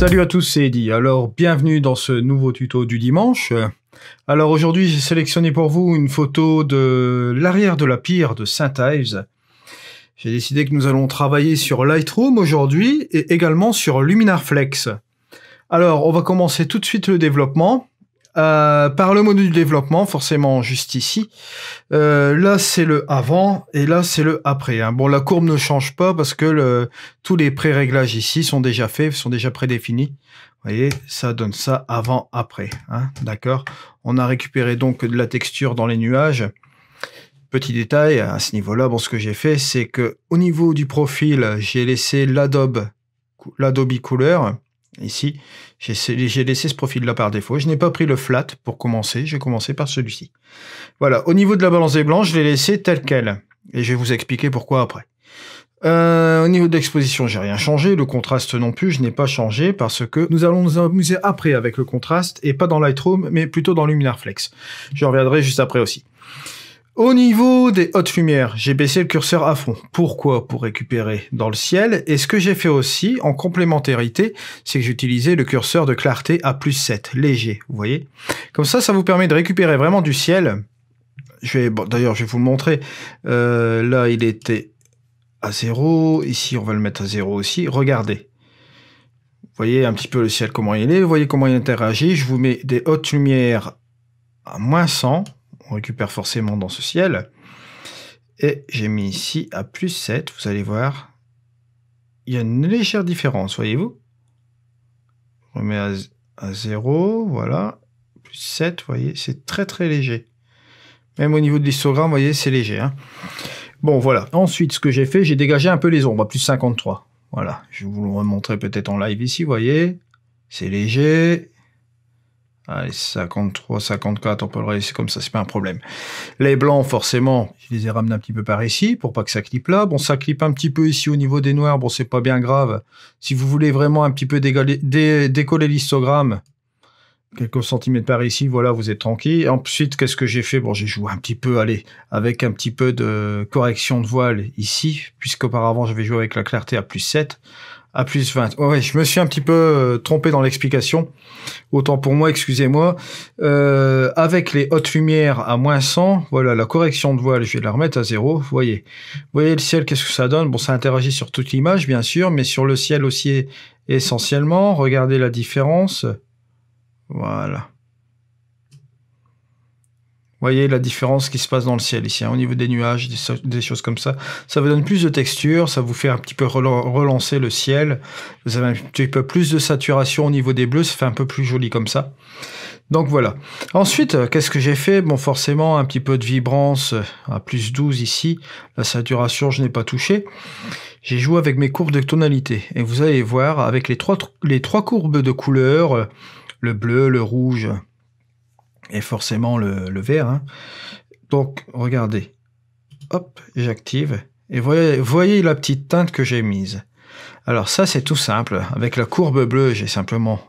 Salut à tous, c'est Eddy. Alors, bienvenue dans ce nouveau tuto du dimanche. Alors aujourd'hui, j'ai sélectionné pour vous une photo de l'arrière de la pire de Saint-Ives. J'ai décidé que nous allons travailler sur Lightroom aujourd'hui et également sur Luminar Flex. Alors, on va commencer tout de suite le développement. Par le module développement, forcément juste ici. Là, c'est le avant et là, c'est le après. Hein. Bon, la courbe ne change pas parce que tous les pré-réglages ici sont déjà faits, sont déjà prédéfinis. Vous voyez, ça donne ça avant-après. Hein, d'accord. On a récupéré donc de la texture dans les nuages. Petit détail, à ce niveau-là, bon, ce que j'ai fait, c'est que au niveau du profil, j'ai laissé l'Adobe Couleur. Ici, j'ai laissé ce profil-là par défaut. Je n'ai pas pris le flat pour commencer. J'ai commencé par celui-ci. Voilà. Au niveau de la balance des blancs, je l'ai laissé tel quel. Et je vais vous expliquer pourquoi après. Au niveau de l'exposition, j'ai rien changé. Le contraste non plus, je n'ai pas changé parce que nous allons nous amuser après avec le contraste et pas dans Lightroom, mais plutôt dans Luminar Flex. Je reviendrai juste après aussi. Au niveau des hautes lumières, j'ai baissé le curseur à fond. Pourquoi? Pour récupérer dans le ciel. Et ce que j'ai fait aussi, en complémentarité, c'est que j'ai utilisé le curseur de clarté à +7, léger, vous voyez. Comme ça, ça vous permet de récupérer vraiment du ciel. D'ailleurs, je vais vous le montrer. Là, il était à 0. Ici, on va le mettre à 0 aussi. Regardez. Vous voyez un petit peu le ciel, comment il est. Vous voyez comment il interagit. Je vous mets des hautes lumières à -100. On récupère forcément dans ce ciel. Et j'ai mis ici à +7, vous allez voir. Il y a une légère différence, voyez-vous. Je remets à 0, voilà. +7, vous voyez, c'est très très léger. Même au niveau de l'histogramme, vous voyez, c'est léger. Hein. Bon, voilà. Ensuite, ce que j'ai fait, j'ai dégagé un peu les ombres, à +53. Voilà, je vais vous le remontrer peut-être en live ici, vous voyez. C'est léger. Allez, 53, 54, on peut le laisser comme ça, c'est pas un problème. Les blancs, forcément, je les ai ramenés un petit peu par ici, pour pas que ça clippe là. Bon, ça clippe un petit peu ici au niveau des noirs, bon, c'est pas bien grave. Si vous voulez vraiment un petit peu décoller l'histogramme, quelques centimètres par ici, voilà, vous êtes tranquille. Ensuite, qu'est-ce que j'ai fait? Bon, j'ai joué un petit peu, allez, avec un petit peu de correction de voile ici, puisqu'auparavant, j'avais joué avec la clarté à +7. À +20. Ouais, je me suis un petit peu trompé dans l'explication. Autant pour moi, excusez-moi. Avec les hautes lumières à -100, voilà, la correction de voile, je vais la remettre à 0. Vous voyez le ciel, qu'est-ce que ça donne? Bon, ça interagit sur toute l'image, bien sûr, mais sur le ciel aussi essentiellement. Regardez la différence. Voilà. Vous voyez la différence qui se passe dans le ciel ici, hein, au niveau des nuages, des choses comme ça. Ça vous donne plus de texture, ça vous fait un petit peu relancer le ciel. Vous avez un petit peu plus de saturation au niveau des bleus, ça fait un peu plus joli comme ça. Donc voilà. Ensuite, qu'est-ce que j'ai fait? Bon, forcément, un petit peu de vibrance à +12 ici. La saturation, je n'ai pas touché. J'ai joué avec mes courbes de tonalité. Et vous allez voir, avec les trois courbes de couleurs, le bleu, le rouge, et forcément le vert. Hein. Donc, regardez. Hop, j'active. Et voyez la petite teinte que j'ai mise. Alors ça, c'est tout simple. Avec la courbe bleue, j'ai simplement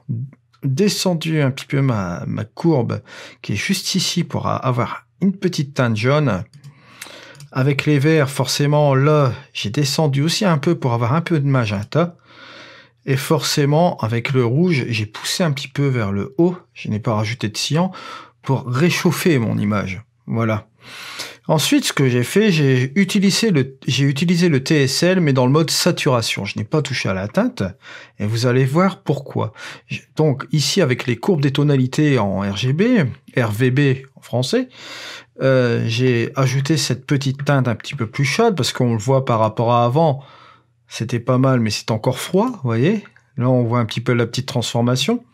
descendu un petit peu ma courbe qui est juste ici pour avoir une petite teinte jaune. Avec les verts, forcément, là, j'ai descendu aussi un peu pour avoir un peu de magenta. Et forcément, avec le rouge, j'ai poussé un petit peu vers le haut. Je n'ai pas rajouté de cyan pour réchauffer mon image. Voilà. Ensuite, ce que j'ai fait, j'ai utilisé le TSL, mais dans le mode saturation. Je n'ai pas touché à la teinte, et vous allez voir pourquoi. Donc, ici, avec les courbes des tonalités en RGB, RVB en français, j'ai ajouté cette petite teinte un petit peu plus chaude, parce qu'on le voit par rapport à avant, c'était pas mal, mais c'est encore froid, vous voyez. Là, on voit un petit peu la petite transformation.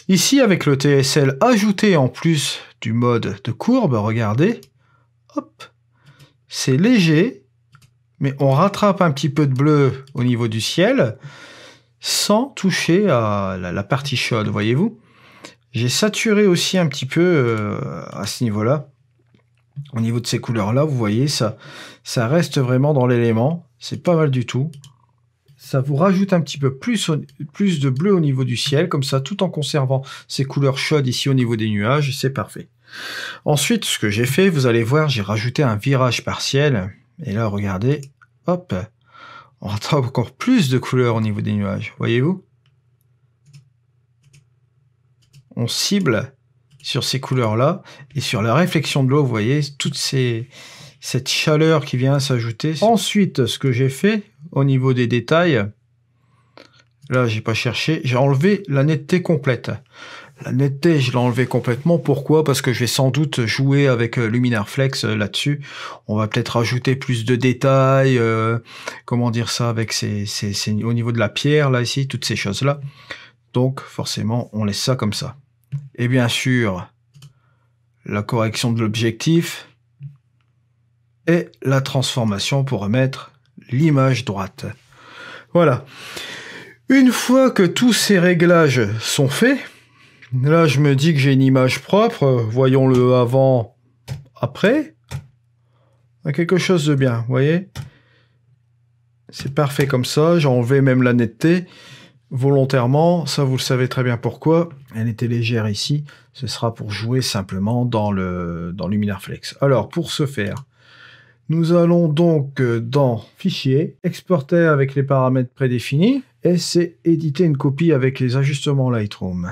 Ici, avec le TSL ajouté en plus du mode de courbe, regardez, hop, c'est léger, mais on rattrape un petit peu de bleu au niveau du ciel, sans toucher à la partie chaude, voyez-vous. J'ai saturé aussi un petit peu à ce niveau-là. Au niveau de ces couleurs-là, vous voyez, ça reste vraiment dans l'élément. C'est pas mal du tout. Ça vous rajoute un petit peu plus de bleu au niveau du ciel, comme ça, tout en conservant ces couleurs chaudes ici au niveau des nuages, c'est parfait. Ensuite, ce que j'ai fait, vous allez voir, j'ai rajouté un virage partiel, et là, regardez, hop, on rattrape encore plus de couleurs au niveau des nuages, voyez-vous? on cible sur ces couleurs-là et sur la réflexion de l'eau, vous voyez, cette chaleur qui vient s'ajouter. Ensuite, ce que j'ai fait au niveau des détails, là, j'ai pas cherché, j'ai enlevé la netteté complète. La netteté, je l'ai enlevé complètement. Pourquoi? Parce que je vais sans doute jouer avec Luminar Flex là-dessus. On va peut-être rajouter plus de détails, comment dire ça, avec au niveau de la pierre, là, ici, toutes ces choses-là. Donc, forcément, on laisse ça comme ça. Et bien sûr, la correction de l'objectif et la transformation pour remettre l'image droite. Voilà. Une fois que tous ces réglages sont faits, là, je me dis que j'ai une image propre. Voyons le avant, après. Quelque chose de bien, vous voyez? C'est parfait comme ça. J'ai enlevé même la netteté volontairement. Ça, vous le savez très bien pourquoi. Elle était légère ici. Ce sera pour jouer simplement dans Luminar Flex. Alors, pour ce faire, nous allons donc dans Fichier, exporter avec les paramètres prédéfinis, et c'est éditer une copie avec les ajustements Lightroom.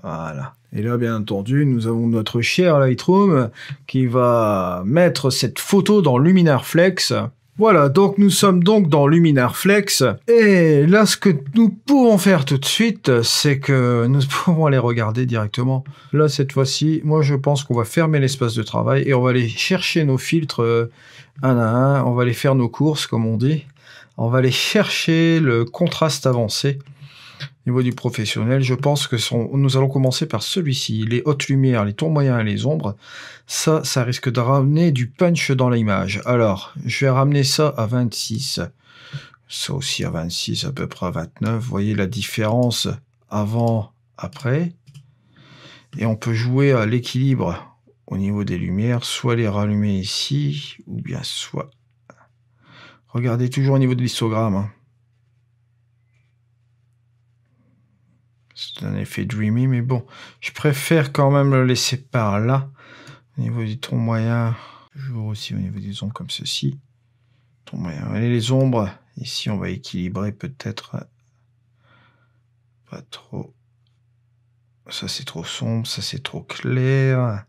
Voilà. Et là, bien entendu, nous avons notre cher Lightroom qui va mettre cette photo dans Luminar Flex. Voilà, donc nous sommes donc dans Luminar Flex. Et là, ce que nous pouvons faire tout de suite, c'est que nous pouvons aller regarder directement. Là, cette fois-ci, moi, je pense qu'on va fermer l'espace de travail et on va aller chercher nos filtres un à un. On va aller faire nos courses, comme on dit. On va aller chercher le contraste avancé. Au niveau du professionnel, je pense que nous allons commencer par celui-ci, les hautes lumières, les tons moyens et les ombres. Ça risque de ramener du punch dans l'image. Alors, je vais ramener ça à 26. Ça aussi à 26, à peu près à 29. Vous voyez la différence avant, après. Et on peut jouer à l'équilibre au niveau des lumières, soit les rallumer ici, ou bien soit... Regardez toujours au niveau de l'histogramme, hein. C'est un effet dreamy, mais bon, je préfère quand même le laisser par là. Au niveau du ton moyen, toujours aussi au niveau des ombres comme ceci. Ton moyen. Et les ombres, ici on va équilibrer peut-être pas trop. Ça c'est trop sombre, ça c'est trop clair.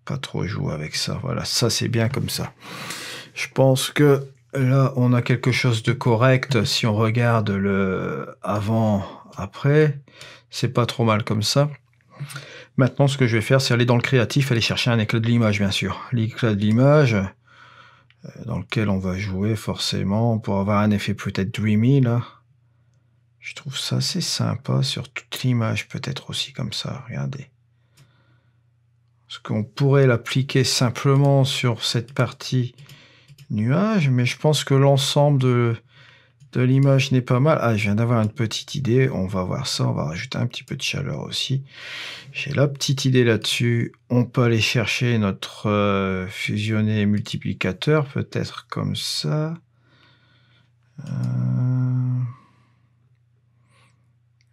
Pas trop jouer avec ça. Voilà, ça c'est bien comme ça. Je pense que là on a quelque chose de correct si on regarde le avant. Après, c'est pas trop mal comme ça. Maintenant, ce que je vais faire, c'est aller dans le créatif, aller chercher un éclat de l'image, bien sûr. L'éclat de l'image, dans lequel on va jouer forcément pour avoir un effet peut-être dreamy, là. Je trouve ça assez sympa sur toute l'image, peut-être aussi comme ça, regardez. Parce qu'on pourrait l'appliquer simplement sur cette partie nuage, mais je pense que l'ensemble de l'image n'est pas mal. Ah, je viens d'avoir une petite idée. On va voir ça. On va rajouter un petit peu de chaleur aussi. J'ai la petite idée là-dessus. On peut aller chercher notre fusionné multiplicateur. Peut-être comme ça.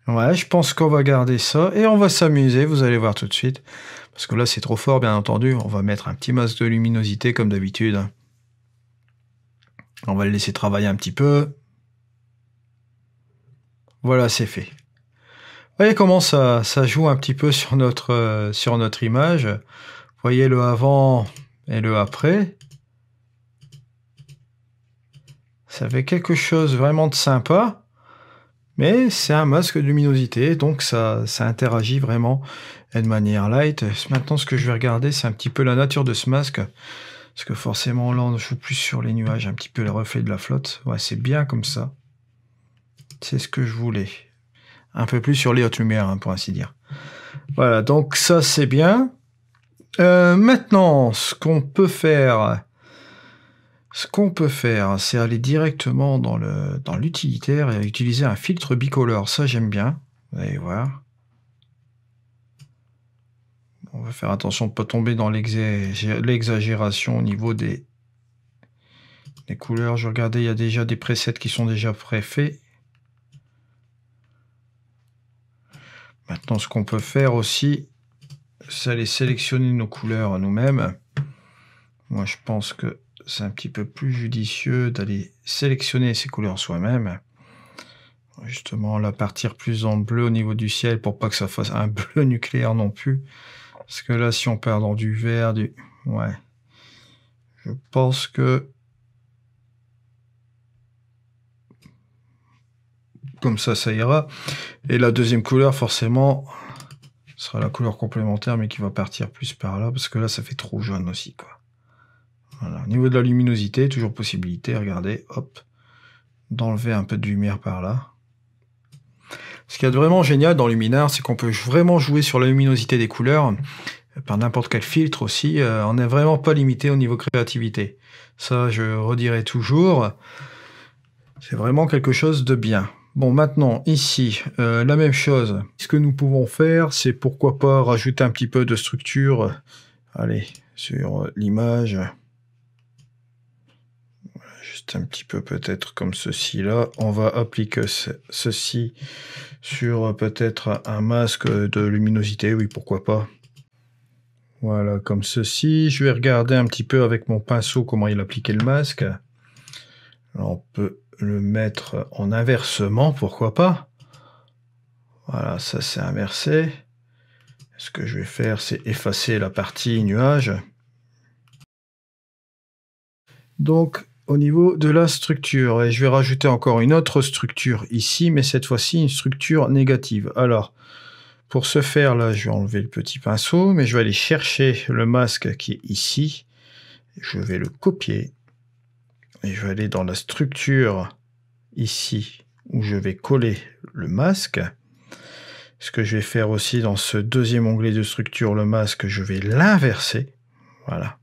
Ouais, je pense qu'on va garder ça. Et on va s'amuser. Vous allez voir tout de suite. Parce que là, c'est trop fort, bien entendu. On va mettre un petit masque de luminosité comme d'habitude. On va le laisser travailler un petit peu. Voilà, c'est fait. Vous voyez comment ça joue un petit peu sur notre image. Vous voyez le avant et le après. Ça fait quelque chose vraiment de sympa. Mais c'est un masque de luminosité, donc ça interagit vraiment de manière light. Maintenant, ce que je vais regarder, c'est un petit peu la nature de ce masque. Parce que forcément, là, on joue plus sur les nuages, un petit peu les reflets de la flotte. Ouais, c'est bien comme ça. C'est ce que je voulais. Un peu plus sur les hautes lumières, hein, pour ainsi dire. Voilà, donc ça, c'est bien. Maintenant, ce qu'on peut faire, c'est aller directement dans l'utilitaire et utiliser un filtre bicolore. Ça, j'aime bien. Vous allez voir. On va faire attention de ne pas tomber dans l'exagération au niveau des couleurs. Je regardais, il y a déjà des presets qui sont déjà préfaits. Maintenant, ce qu'on peut faire aussi, c'est aller sélectionner nos couleurs nous-mêmes. Moi, je pense que c'est un petit peu plus judicieux d'aller sélectionner ces couleurs soi-même. Justement, la partir plus en bleu au niveau du ciel pour pas que ça fasse un bleu nucléaire non plus. Parce que là, si on perd dans du vert, ouais. Je pense que... Comme ça ira. Et la deuxième couleur, forcément, sera la couleur complémentaire, mais qui va partir plus par là. Parce que là, ça fait trop jaune aussi, quoi. Voilà. Au niveau de la luminosité, toujours possibilité, regardez, hop, d'enlever un peu de lumière par là. Ce qui est vraiment génial dans Luminar, c'est qu'on peut vraiment jouer sur la luminosité des couleurs, par n'importe quel filtre aussi. On n'est vraiment pas limité au niveau créativité. Ça, je redirai toujours. C'est vraiment quelque chose de bien. Bon, maintenant, ici, la même chose. Ce que nous pouvons faire, c'est pourquoi pas rajouter un petit peu de structure. Allez, sur l'image. Juste un petit peu peut-être comme ceci là. On va appliquer ceci sur peut-être un masque de luminosité, oui pourquoi pas. Voilà, comme ceci. Je vais regarder un petit peu avec mon pinceau comment il appliquait le masque. Alors, on peut le mettre en inversement, pourquoi pas. Voilà, ça c'est inversé. Ce que je vais faire, c'est effacer la partie nuage. Donc, au niveau de la structure, et je vais rajouter encore une autre structure ici, mais cette fois-ci une structure négative. Alors, pour ce faire, là, je vais enlever le petit pinceau, mais je vais aller chercher le masque qui est ici. Je vais le copier. Et je vais aller dans la structure ici, où je vais coller le masque. Ce que je vais faire aussi dans ce deuxième onglet de structure, le masque, je vais l'inverser. Voilà.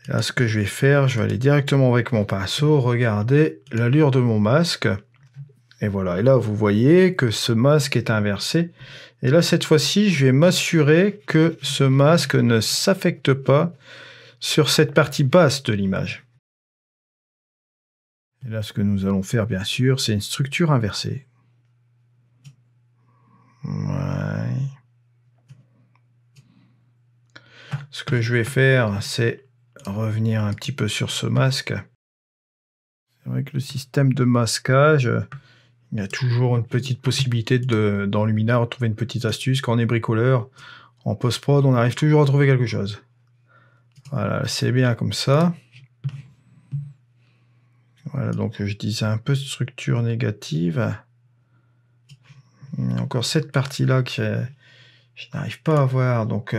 Là, ce que je vais faire, je vais aller directement avec mon pinceau, regarder l'allure de mon masque. Et voilà. Et là, vous voyez que ce masque est inversé. Et là, cette fois-ci, je vais m'assurer que ce masque ne s'affecte pas sur cette partie basse de l'image. Et là, ce que nous allons faire, bien sûr, c'est une structure inversée. Ouais. Ce que je vais faire, c'est revenir un petit peu sur ce masque. C'est vrai que le système de masquage, il y a toujours une petite possibilité dans Luminar de trouver une petite astuce. Quand on est bricoleur, en post-prod, on arrive toujours à trouver quelque chose. Voilà, c'est bien comme ça. Voilà, donc je disais un peu de structure négative. Il y a encore cette partie-là que je n'arrive pas à voir, donc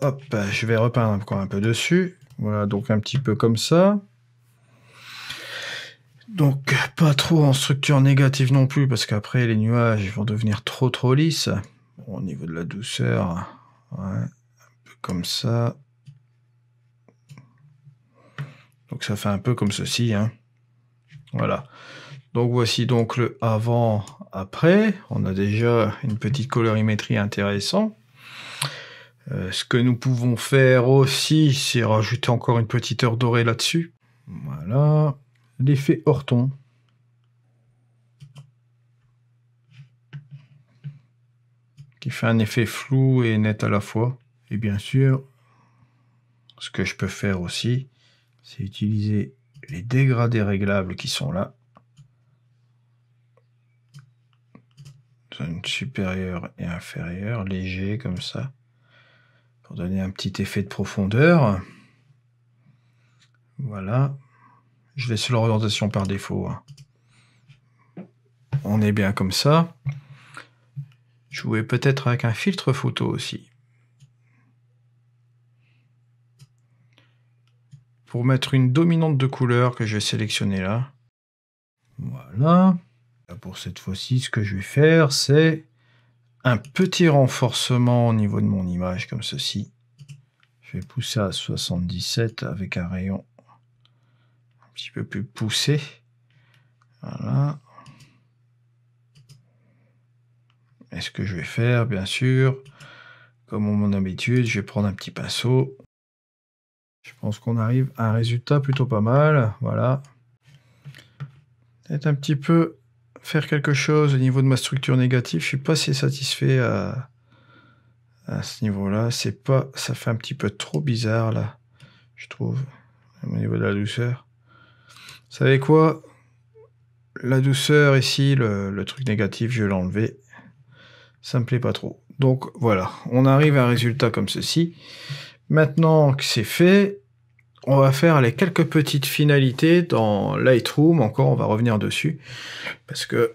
hop, je vais repeindre encore un peu dessus. Voilà, donc un petit peu comme ça. Donc pas trop en structure négative non plus, parce qu'après les nuages vont devenir trop lisses. Bon, au niveau de la douceur, ouais, un peu comme ça. Donc ça fait un peu comme ceci, hein. Voilà. Donc voici donc le avant-après. On a déjà une petite colorimétrie intéressante. Ce que nous pouvons faire aussi, c'est rajouter encore une petite heure dorée là-dessus. Voilà. L'effet Orton. Qui fait un effet flou et net à la fois. Et bien sûr, ce que je peux faire aussi, c'est utiliser les dégradés réglables qui sont là. Zone supérieure et inférieure, léger comme ça. Pour donner un petit effet de profondeur. Voilà. Je laisse l'orientation par défaut. On est bien comme ça. Jouer peut-être avec un filtre photo aussi. Pour mettre une dominante de couleur que je vais sélectionner là. Voilà. Pour cette fois-ci, ce que je vais faire, c'est un petit renforcement au niveau de mon image comme ceci. Je vais pousser à 77 avec un rayon un petit peu plus poussé. Voilà. Et ce que je vais faire, bien sûr, comme à mon habitude, je vais prendre un petit pinceau. Je pense qu'on arrive à un résultat plutôt pas mal. Voilà. Peut-être un petit peu faire quelque chose au niveau de ma structure négative. Je suis pas assez satisfait à ce niveau-là. C'est pas, ça fait un petit peu trop bizarre là, je trouve, au niveau de la douceur. Vous savez quoi? la douceur ici, le truc négatif, je vais l'enlever. Ça me plaît pas trop. Donc voilà, on arrive à un résultat comme ceci. Maintenant que c'est fait, on va faire les quelques petites finalités dans Lightroom. Encore, on va revenir dessus. Parce que,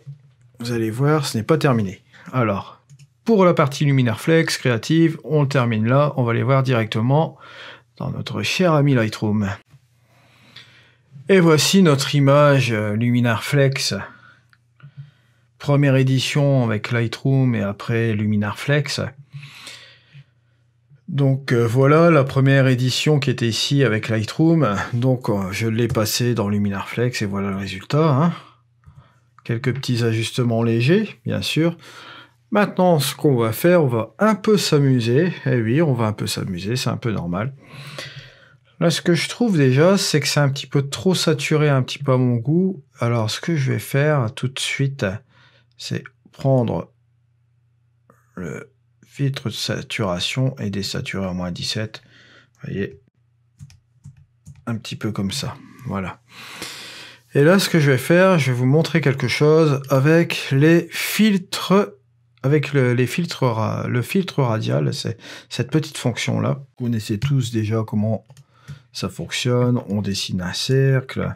vous allez voir, ce n'est pas terminé. Alors, pour la partie Luminar Flex, créative, on le termine là. On va les voir directement dans notre cher ami Lightroom. Et voici notre image Luminar Flex. Première édition avec Lightroom et après Luminar Flex. Donc voilà la première édition qui était ici avec Lightroom. Donc je l'ai passé dans Luminar Flex et voilà le résultat. Hein. Quelques petits ajustements légers, bien sûr. Maintenant, ce qu'on va faire, on va un peu s'amuser. Eh oui, on va un peu s'amuser, c'est un peu normal. Là, ce que je trouve déjà, c'est que c'est un petit peu trop saturé, un petit peu à mon goût. Alors, ce que je vais faire tout de suite, c'est prendre le filtre de saturation et désaturer à moins 17. Vous voyez, un petit peu comme ça. Voilà. Et là, ce que je vais faire, je vais vous montrer quelque chose avec les filtres. Avec le filtre radial, c'est cette petite fonction-là. Vous connaissez tous déjà comment ça fonctionne. On dessine un cercle.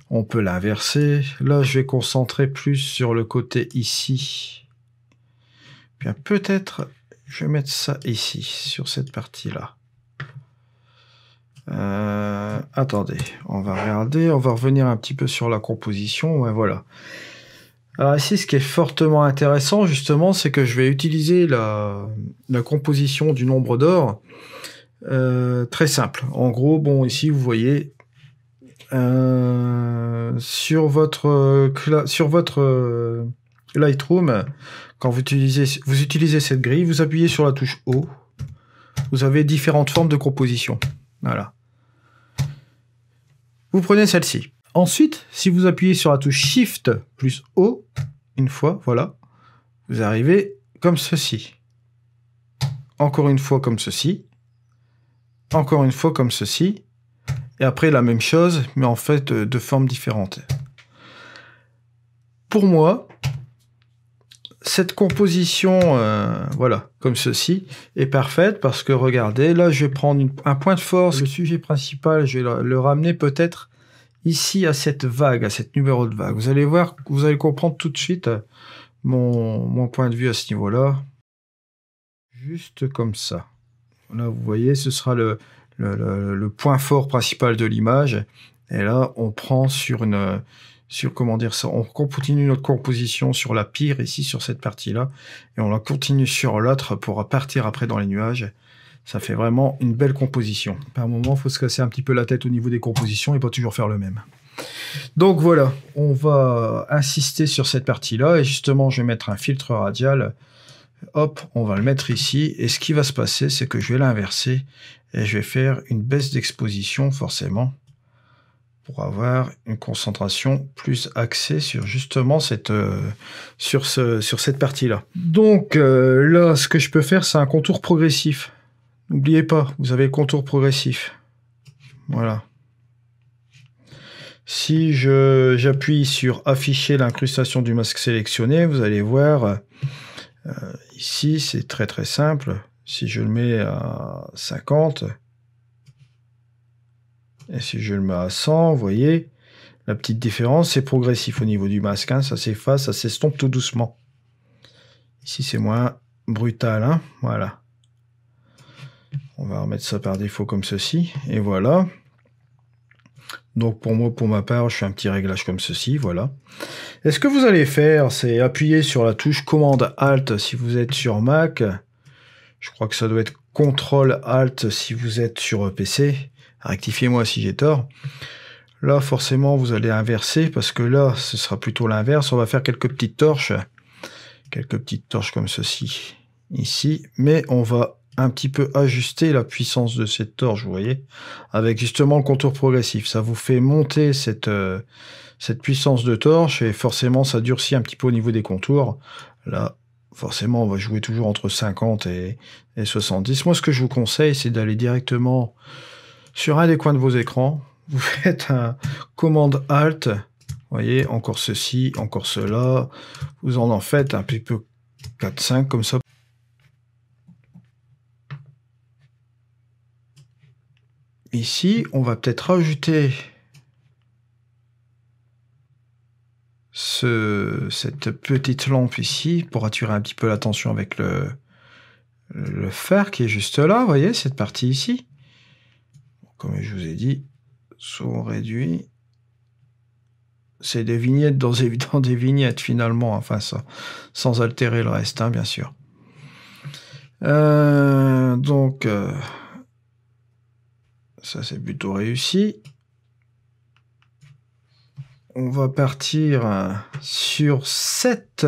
On peut l'inverser. Là, je vais concentrer plus sur le côté ici. Bien, peut-être, je vais mettre ça ici, sur cette partie-là. Attendez, on va regarder. On va revenir un petit peu sur la composition. Ouais, voilà. Alors ici, ce qui est fortement intéressant, justement, c'est que je vais utiliser la composition du nombre d'or. Très simple. En gros, bon, ici, vous voyez, sur votre Lightroom, quand vous utilisez cette grille, vous appuyez sur la touche O. Vous avez différentes formes de composition. Voilà. Vous prenez celle-ci. Ensuite, si vous appuyez sur la touche Shift plus O, une fois, voilà, vous arrivez comme ceci. Encore une fois comme ceci. Encore une fois comme ceci. Et après la même chose, mais en fait de formes différentes. Pour moi, cette composition, voilà, comme ceci, est parfaite parce que regardez, là je vais prendre un point de force. Le sujet principal, je vais le ramener peut-être ici à cette vague, à cette numéro de vague. Vous allez voir, vous allez comprendre tout de suite mon point de vue à ce niveau-là. Juste comme ça. Là, vous voyez, ce sera le point fort principal de l'image. Et là, on prend comment dire ça, on continue notre composition sur la pire ici, sur cette partie-là. Et on la continue sur l'autre pour partir après dans les nuages. Ça fait vraiment une belle composition. Par moment, il faut se casser un petit peu la tête au niveau des compositions et pas toujours faire le même. Donc voilà, on va insister sur cette partie-là. Et justement, je vais mettre un filtre radial. Hop, on va le mettre ici. Et ce qui va se passer, c'est que je vais l'inverser. Et je vais faire une baisse d'exposition, forcément, pour avoir une concentration plus axée sur justement cette partie-là. Donc là, ce que je peux faire, c'est un contour progressif. N'oubliez pas, vous avez le contour progressif. Voilà. Si j'appuie sur afficher l'incrustation du masque sélectionné, vous allez voir, ici c'est très très simple. Si je le mets à 50, et si je le mets à 100, vous voyez, la petite différence, c'est progressif au niveau du masque. Hein, ça s'efface, ça s'estompe tout doucement. Ici c'est moins brutal, hein, voilà. On va remettre ça par défaut comme ceci, et voilà. Donc pour moi, pour ma part, je fais un petit réglage comme ceci, voilà. Et ce que vous allez faire, c'est appuyer sur la touche Commande Alt si vous êtes sur Mac. Je crois que ça doit être Ctrl Alt si vous êtes sur PC. Rectifiez-moi si j'ai tort. Là, forcément, vous allez inverser, parce que là, ce sera plutôt l'inverse. On va faire quelques petites torches. Quelques petites torches comme ceci, ici. Mais on va un petit peu ajuster la puissance de cette torche, vous voyez, avec justement le contour progressif. Ça vous fait monter cette puissance de torche et forcément ça durcit un petit peu au niveau des contours. Là, forcément, on va jouer toujours entre 50 et 70. Moi, ce que je vous conseille, c'est d'aller directement sur un des coins de vos écrans. Vous faites un commande Alt, voyez, encore ceci, encore cela. Vous en faites un petit peu 4-5 comme ça. Ici, on va peut-être rajouter cette petite lampe ici pour attirer un petit peu l'attention avec le fer qui est juste là, vous voyez, cette partie ici. Comme je vous ai dit, soit on réduit. C'est des vignettes dans des vignettes finalement, enfin ça, sans altérer le reste, hein, bien sûr. Donc, ça c'est plutôt réussi. On va partir sur cette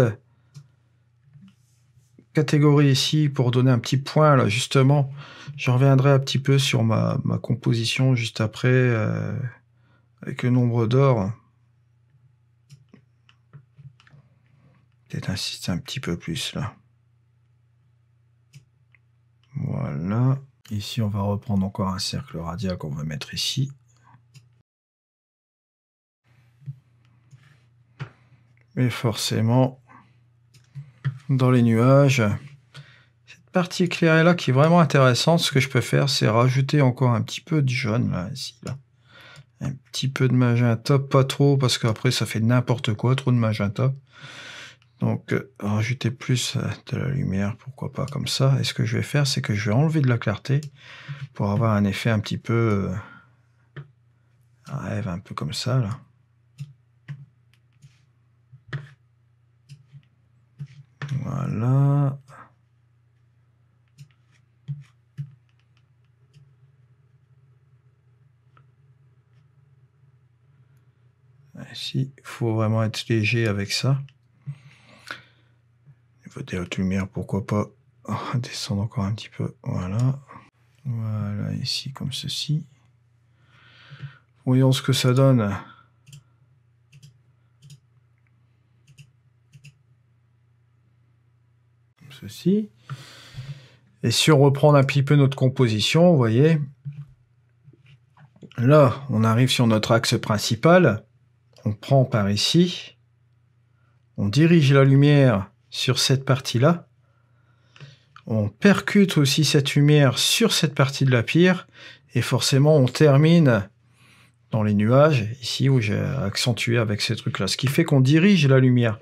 catégorie ici pour donner un petit point là justement. Je reviendrai un petit peu sur ma composition juste après avec le nombre d'or. Peut-être insister un petit peu plus là. Voilà. Ici, on va reprendre encore un cercle radial qu'on va mettre ici. Et forcément, dans les nuages, cette partie éclairée là qui est vraiment intéressante, ce que je peux faire, c'est rajouter encore un petit peu de jaune là, ici, là. Un petit peu de magenta, pas trop, parce qu'après ça fait n'importe quoi, trop de magenta. Donc, rajouter plus de la lumière, pourquoi pas comme ça. Et ce que je vais faire, c'est que je vais enlever de la clarté pour avoir un effet un petit peu un rêve un peu comme ça, là. Voilà. Ici, il faut vraiment être léger avec ça. Niveau des hautes lumières, pourquoi pas descendre encore un petit peu. Voilà. Voilà, ici, comme ceci. Voyons ce que ça donne. Comme ceci. Et si on reprend un petit peu notre composition, vous voyez, là, on arrive sur notre axe principal. On prend par ici. On dirige la lumière sur cette partie-là. On percute aussi cette lumière sur cette partie de la pierre. Et forcément, on termine dans les nuages, ici où j'ai accentué avec ces trucs-là. Ce qui fait qu'on dirige la lumière.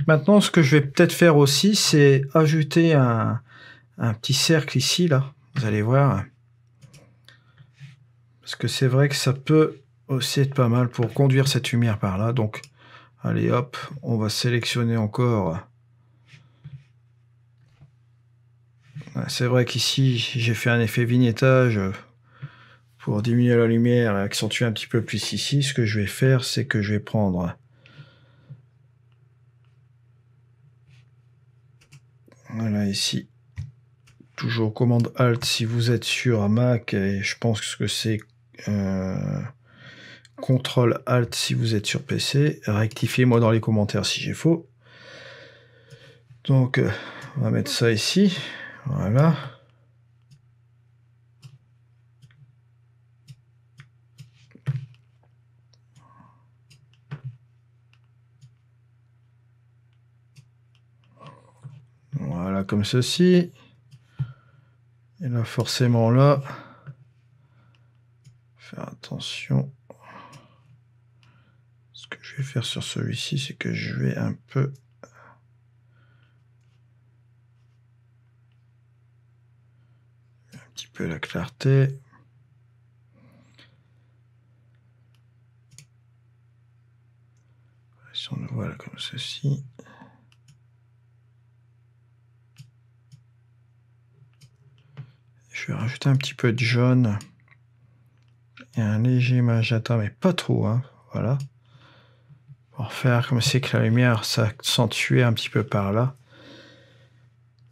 Maintenant, ce que je vais peut-être faire aussi, c'est ajouter un petit cercle ici, là. Vous allez voir. Parce que c'est vrai que ça peut aussi être pas mal pour conduire cette lumière par là. Donc, allez hop, on va sélectionner encore. C'est vrai qu'ici, j'ai fait un effet vignettage pour diminuer la lumière et accentuer un petit peu plus ici. Ce que je vais faire, c'est que je vais prendre voilà ici. Toujours commande Alt si vous êtes sur Mac, et je pense que c'est CTRL Alt si vous êtes sur PC. Rectifiez-moi dans les commentaires si j'ai faux. Donc, on va mettre ça ici. Voilà. Voilà, comme ceci. Et là, forcément, là, faire attention. Ce que je vais faire sur celui-ci, c'est que je vais un peu la clarté. Si on le voit là comme ceci. Je vais rajouter un petit peu de jaune et un léger magenta, mais pas trop, hein. Voilà. Pour faire comme c'est que la lumière s'accentue un petit peu par là.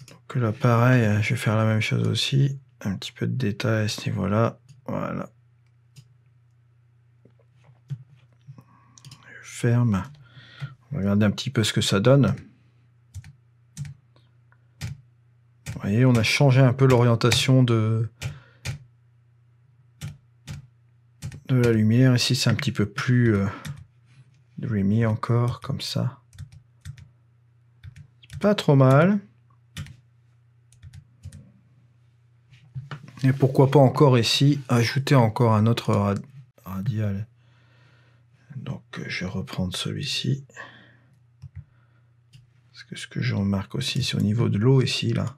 Donc là, pareil, je vais faire la même chose aussi. Un petit peu de détail à ce niveau-là. Voilà. Je ferme. On va regarder un petit peu ce que ça donne. Vous voyez, on a changé un peu l'orientation de la lumière. Ici, c'est un petit peu plus Dreamy encore, comme ça. Pas trop mal. Et pourquoi pas encore ici, ajouter encore un autre radial. Donc je vais reprendre celui-ci. Parce que ce que je remarque aussi, c'est au niveau de l'eau ici, là.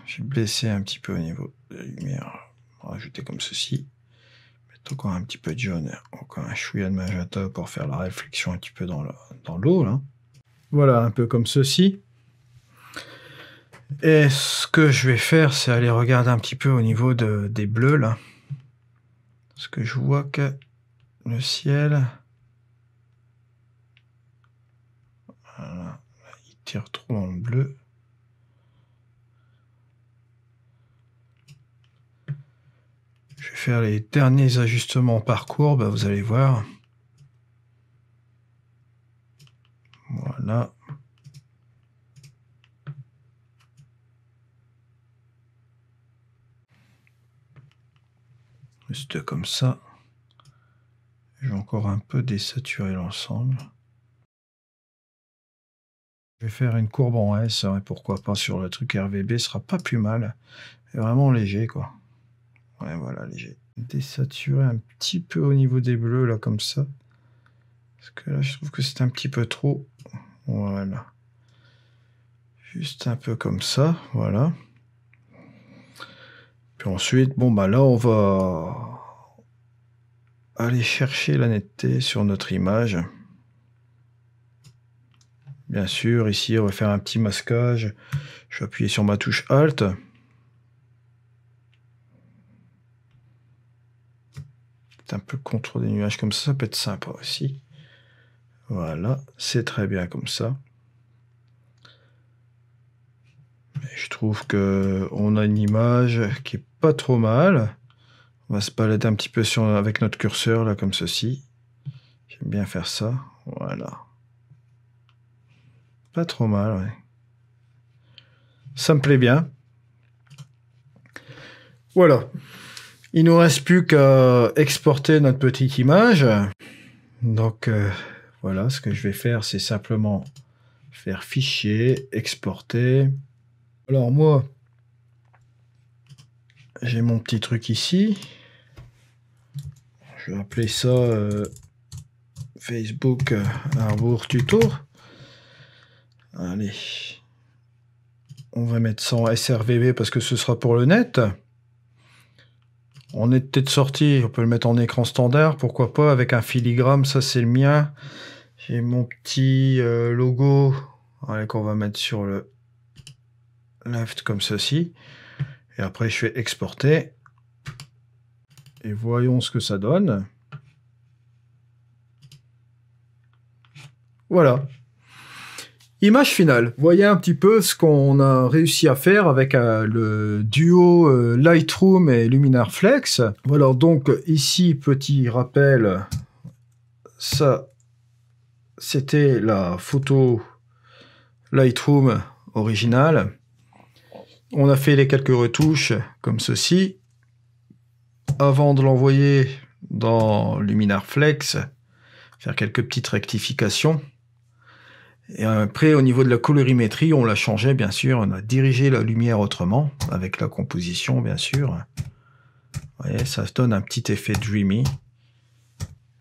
J'ai baissé un petit peu au niveau de la lumière. Rajouter comme ceci. Mettre encore un petit peu de jaune, encore un chouïa de magenta pour faire la réflexion un petit peu dans l'eau, là. Voilà, un peu comme ceci. Et ce que je vais faire, c'est aller regarder un petit peu au niveau des bleus, là. Parce que je vois que le ciel... Voilà, il tire trop dans le bleu. Je vais faire les derniers ajustements par courbe, vous allez voir. Voilà. Juste comme ça. Je vais encore un peu désaturer l'ensemble. Je vais faire une courbe en S, et pourquoi pas sur le truc RVB, ce sera pas plus mal. C'est vraiment léger, quoi. Ouais, voilà, léger. Désaturer un petit peu au niveau des bleus, là, comme ça. Parce que là, je trouve que c'est un petit peu trop. Voilà. Juste un peu comme ça, voilà. Puis ensuite, bon, bah là, on va aller chercher la netteté sur notre image. Bien sûr, ici, on va faire un petit masquage. Je vais appuyer sur ma touche Alt. Un peu le contour des nuages comme ça peut être sympa aussi. Voilà, c'est très bien comme ça. Et je trouve que on a une image qui est pas trop mal. On va se balader un petit peu avec notre curseur là comme ceci. J'aime bien faire ça. Voilà. Pas trop mal, ouais. Ça me plaît bien. Voilà. Il nous reste plus qu'à exporter notre petite image. Donc voilà, ce que je vais faire, c'est simplement faire fichier, exporter. Alors moi, j'ai mon petit truc ici. Je vais appeler ça Facebook Arbour Tuto. Allez. On va mettre ça en SRVB parce que ce sera pour le net. On est peut-être sorti, on peut le mettre en écran standard, pourquoi pas, avec un filigrane, ça c'est le mien. J'ai mon petit logo qu'on va mettre sur le left comme ceci. Et après je fais exporter. Et voyons ce que ça donne. Voilà. Image finale. Voyez un petit peu ce qu'on a réussi à faire avec le duo Lightroom et Luminar Flex. Voilà, donc ici, petit rappel, ça, c'était la photo Lightroom originale. On a fait les quelques retouches comme ceci. Avant de l'envoyer dans Luminar Flex, faire quelques petites rectifications. Et après, au niveau de la colorimétrie, on l'a changé, bien sûr. On a dirigé la lumière autrement, avec la composition, bien sûr. Vous voyez, ça donne un petit effet dreamy.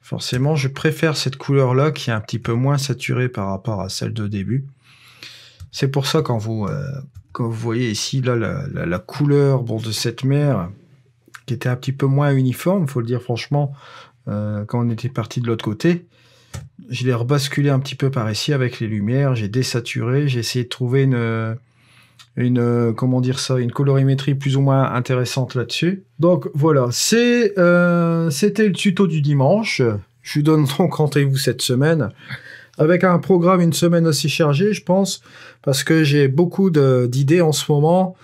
Forcément, je préfère cette couleur-là, qui est un petit peu moins saturée par rapport à celle de début. C'est pour ça, quand vous voyez ici là, la couleur de cette mer, qui était un petit peu moins uniforme, il faut le dire franchement, quand on était parti de l'autre côté, je l'ai rebasculé un petit peu par ici avec les lumières, j'ai désaturé, j'ai essayé de trouver une colorimétrie plus ou moins intéressante là-dessus. Donc voilà, c'était le tuto du dimanche. Je vous donne donc rendez-vous cette semaine avec un programme une semaine aussi chargé, je pense, parce que j'ai beaucoup d'idées en ce moment.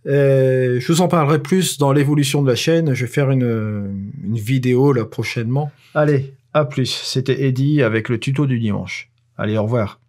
Et je vous en parlerai plus dans l'évolution de la chaîne. Je vais faire une vidéo là prochainement. Allez, à plus. C'était Eddy avec le tuto du dimanche. Allez, au revoir.